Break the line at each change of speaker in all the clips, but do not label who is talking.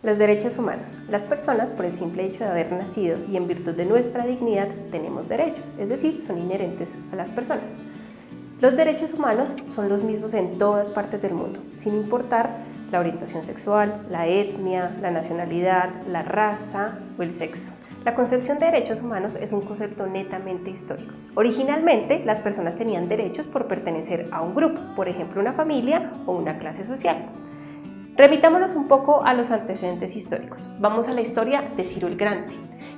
Los derechos humanos. Las personas, por el simple hecho de haber nacido y en virtud de nuestra dignidad, tenemos derechos, es decir, son inherentes a las personas. Los derechos humanos son los mismos en todas partes del mundo, sin importar la orientación sexual, la etnia, la nacionalidad, la raza o el sexo. La concepción de derechos humanos es un concepto netamente histórico. Originalmente, las personas tenían derechos por pertenecer a un grupo, por ejemplo, una familia o una clase social. Remitámonos un poco a los antecedentes históricos. Vamos a la historia de Ciro el Grande,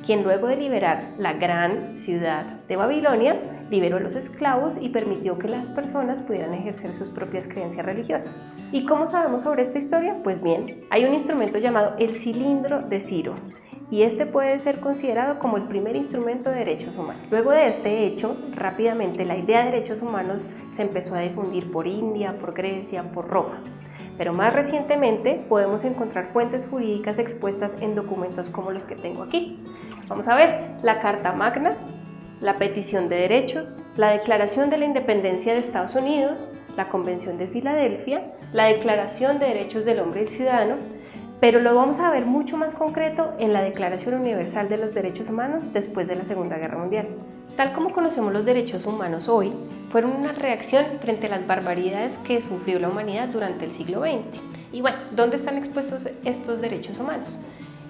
quien luego de liberar la gran ciudad de Babilonia, liberó a los esclavos y permitió que las personas pudieran ejercer sus propias creencias religiosas. ¿Y cómo sabemos sobre esta historia? Pues bien, hay un instrumento llamado el cilindro de Ciro, y este puede ser considerado como el primer instrumento de derechos humanos. Luego de este hecho, rápidamente la idea de derechos humanos se empezó a difundir por India, por Grecia, por Roma. Pero más recientemente podemos encontrar fuentes jurídicas expuestas en documentos como los que tengo aquí. Vamos a ver la Carta Magna, la Petición de Derechos, la Declaración de la Independencia de Estados Unidos, la Convención de Filadelfia, la Declaración de Derechos del Hombre y el Ciudadano, pero lo vamos a ver mucho más concreto en la Declaración Universal de los Derechos Humanos después de la Segunda Guerra Mundial. Tal como conocemos los derechos humanos hoy, fueron una reacción frente a las barbaridades que sufrió la humanidad durante el siglo XX. Y bueno, ¿dónde están expuestos estos derechos humanos?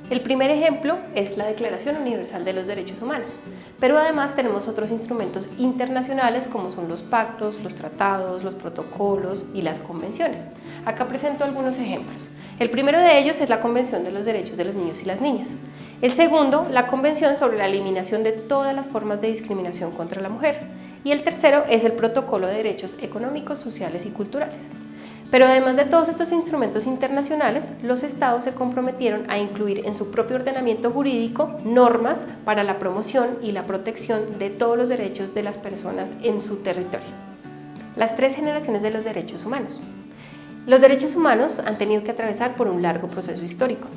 El primer ejemplo es la Declaración Universal de los Derechos Humanos, pero además tenemos otros instrumentos internacionales como son los pactos, los tratados, los protocolos y las convenciones. Acá presento algunos ejemplos. El primero de ellos es la Convención de los Derechos de los Niños y las Niñas. El segundo, la Convención sobre la eliminación de todas las formas de discriminación contra la mujer. Y el tercero es el Protocolo de Derechos Económicos, Sociales y Culturales. Pero además de todos estos instrumentos internacionales, los estados se comprometieron a incluir en su propio ordenamiento jurídico normas para la promoción y la protección de todos los derechos de las personas en su territorio. Las tres generaciones de los derechos humanos. Los derechos humanos han tenido que atravesar por un largo proceso histórico.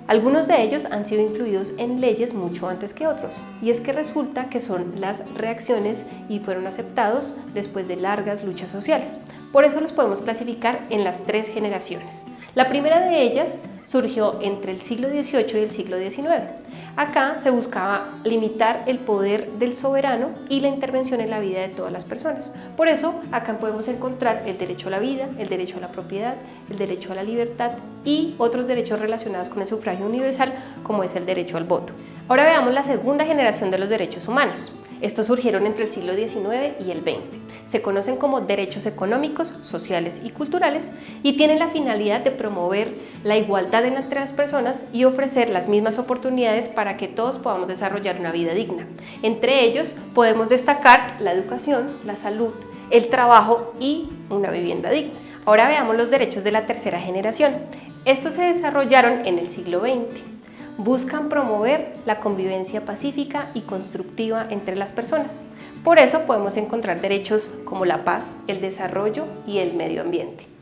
Algunos de ellos han sido incluidos en leyes mucho antes que otros, y es que resulta que son las reacciones y fueron aceptados después de largas luchas sociales. Por eso los podemos clasificar en las tres generaciones. La primera de ellas surgió entre el siglo XVIII y el siglo XIX. Acá se buscaba limitar el poder del soberano y la intervención en la vida de todas las personas. Por eso, acá podemos encontrar el derecho a la vida, el derecho a la propiedad, el derecho a la libertad y otros derechos relacionados con el sufragio universal, como es el derecho al voto. Ahora veamos la segunda generación de los derechos humanos. Estos surgieron entre el siglo XIX y el XX. Se conocen como derechos económicos, sociales y culturales y tienen la finalidad de promover la igualdad entre las personas y ofrecer las mismas oportunidades para que todos podamos desarrollar una vida digna. Entre ellos podemos destacar la educación, la salud, el trabajo y una vivienda digna. Ahora veamos los derechos de la tercera generación. Estos se desarrollaron en el siglo XX. Buscan promover la convivencia pacífica y constructiva entre las personas. Por eso podemos encontrar derechos como la paz, el desarrollo y el medio ambiente.